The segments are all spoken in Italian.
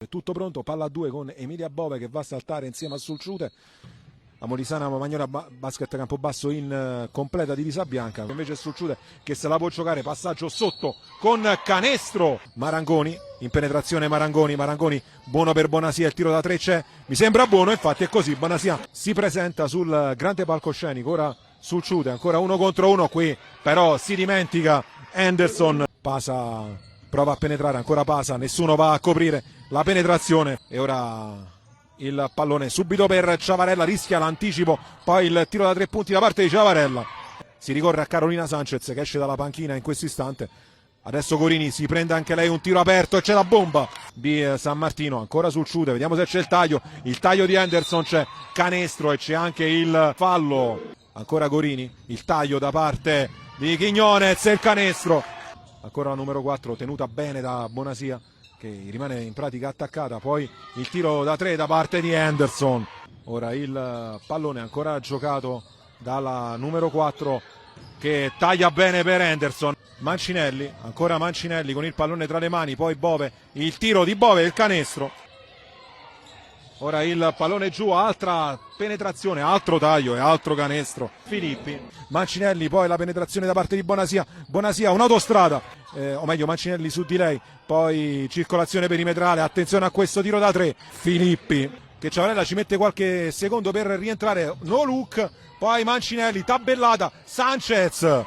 È tutto pronto, palla a 2 con Emilia Bove che va a saltare insieme a Sulciute. La Molisana Magnolia Basket Campobasso in completa divisa bianca, invece Sulciute che se la può giocare, passaggio sotto con canestro. Marangoni, in penetrazione Marangoni, buono per Bonasia, il tiro da 3 c'è, mi sembra buono, infatti è così, Bonasia si presenta sul grande palcoscenico, ora Sulciute, ancora 1 contro 1 qui, però si dimentica Anderson, Pasa prova a penetrare, ancora Pasa, nessuno va a coprire la penetrazione e ora il pallone subito per Ciavarella, rischia l'anticipo, poi il tiro da 3 punti da parte di Ciavarella. Si ricorre a Carolina Sanchez che esce dalla panchina in questo istante. Adesso Corini si prende anche lei un tiro aperto e c'è la bomba di San Martino, ancora Sulciute, vediamo se c'è il taglio di Anderson, c'è canestro e c'è anche il fallo. Ancora Corini, il taglio da parte di Quiñones e il canestro. Ancora la numero 4 tenuta bene da Bonasia, che rimane in pratica attaccata, poi il tiro da 3 da parte di Anderson. Ora il pallone ancora giocato dalla numero 4 che taglia bene per Anderson. Mancinelli, ancora Mancinelli con il pallone tra le mani, poi Bove, il tiro di Bove e il canestro. Ora il pallone giù, altra penetrazione, altro taglio e altro canestro. Filippi, Mancinelli, poi la penetrazione da parte di Bonasia, un'autostrada, o meglio Mancinelli su di lei, poi circolazione perimetrale, attenzione a questo tiro da 3, Filippi, che Ciavarella ci mette qualche secondo per rientrare, no look, poi Mancinelli, tabellata, Sanchez,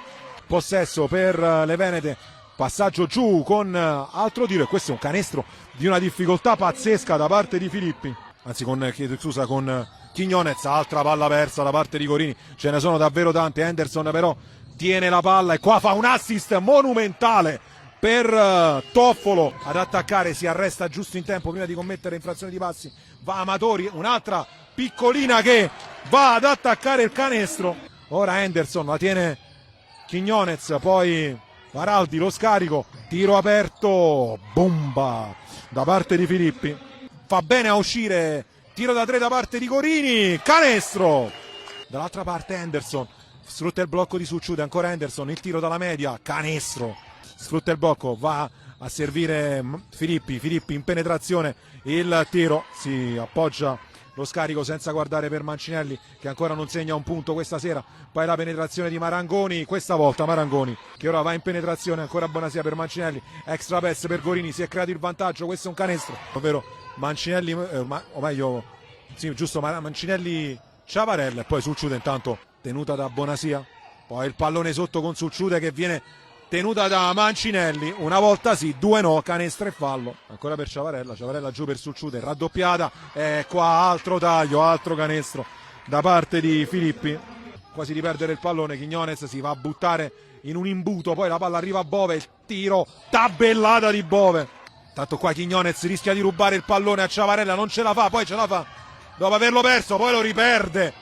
possesso per le Venete, passaggio giù con altro tiro e questo è un canestro di una difficoltà pazzesca da parte di Filippi. Anzi chiedo scusa, con Quiñones, altra palla persa da parte di Corini, ce ne sono davvero tante. Anderson però tiene la palla e qua fa un assist monumentale per Toffolo ad attaccare, si arresta giusto in tempo prima di commettere infrazione di passi, va Amatori, un'altra piccolina che va ad attaccare il canestro. Ora Anderson la tiene Quiñones, poi Varaldi, lo scarico, tiro aperto, bomba da parte di Filippi. Fa bene a uscire, tiro da 3 da parte di Corini, canestro! Dall'altra parte Anderson, sfrutta il blocco di Sulciute, ancora Anderson, il tiro dalla media, canestro! Sfrutta il blocco, va a servire Filippi in penetrazione, il tiro, si appoggia lo scarico senza guardare per Mancinelli che ancora non segna un punto questa sera, poi la penetrazione di Marangoni, questa volta Marangoni che ora va in penetrazione, ancora Bonasia per Mancinelli, extra pass per Corini, si è creato il vantaggio, questo è un canestro, ovvero Mancinelli, o meglio, sì, giusto, Mancinelli Ciavarella e poi Sulciute intanto tenuta da Bonasia, poi il pallone sotto con Sulciute che viene tenuta da Mancinelli, una volta sì, 2 no, canestro e fallo, ancora per Ciavarella giù per Sulciute, raddoppiata, e qua altro taglio, altro canestro da parte di Filippi, quasi di perdere il pallone, Quiñones si va a buttare in un imbuto, poi la palla arriva a Bove, il tiro, tabellata di Bove. Tanto qua Quiñones rischia di rubare il pallone a Ciavarella, non ce la fa, poi ce la fa dopo averlo perso, poi lo riperde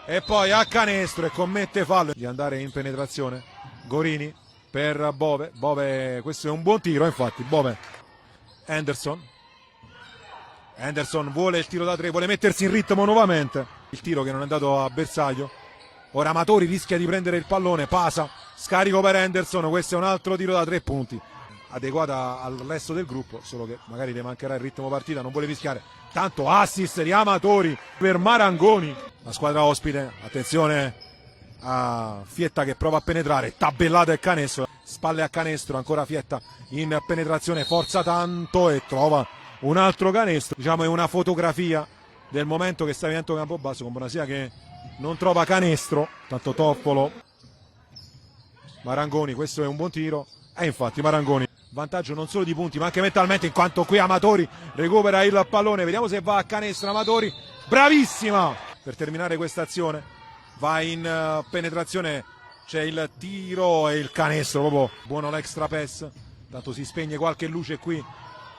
e poi a canestro e commette fallo di andare in penetrazione. Gorini per Bove, questo è un buon tiro, infatti Bove. Anderson vuole il tiro da 3, vuole mettersi in ritmo nuovamente, il tiro che non è andato a bersaglio. Ora Amatori rischia di prendere il pallone, Pasa, scarico per Anderson, questo è un altro tiro da 3 punti, adeguata al resto del gruppo, solo che magari le mancherà il ritmo partita, non vuole rischiare. Tanto assist di Amatori per Marangoni, la squadra ospite, attenzione a Fietta che prova a penetrare, tabellata e canestro, spalle a canestro, ancora Fietta in penetrazione, forza tanto e trova un altro canestro. Diciamo è una fotografia del momento che sta vivendo Campobasso, con Bonasia che non trova canestro, tanto Toffolo, Marangoni, questo è un buon tiro e infatti Marangoni vantaggio non solo di punti ma anche mentalmente, in quanto qui Amatori recupera il pallone, vediamo se va a canestro Amatori, bravissima per terminare questa azione, va in penetrazione, c'è il tiro e il canestro, proprio buono l'extra pass, tanto si spegne qualche luce qui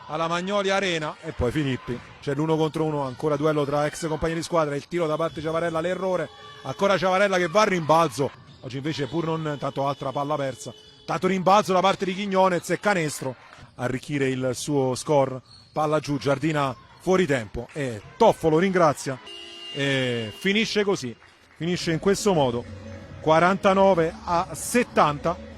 alla Magnolia Arena e poi Filippi, c'è l'1 contro 1, ancora duello tra ex compagni di squadra, il tiro da parte Ciavarella, l'errore, ancora Ciavarella che va a rimbalzo, oggi invece pur non, tanto altra palla persa, tanto rimbalzo da parte di Quiñones e canestro, arricchire il suo score, palla giù, Giardina fuori tempo e Toffolo ringrazia e finisce così, finisce in questo modo, 49-70.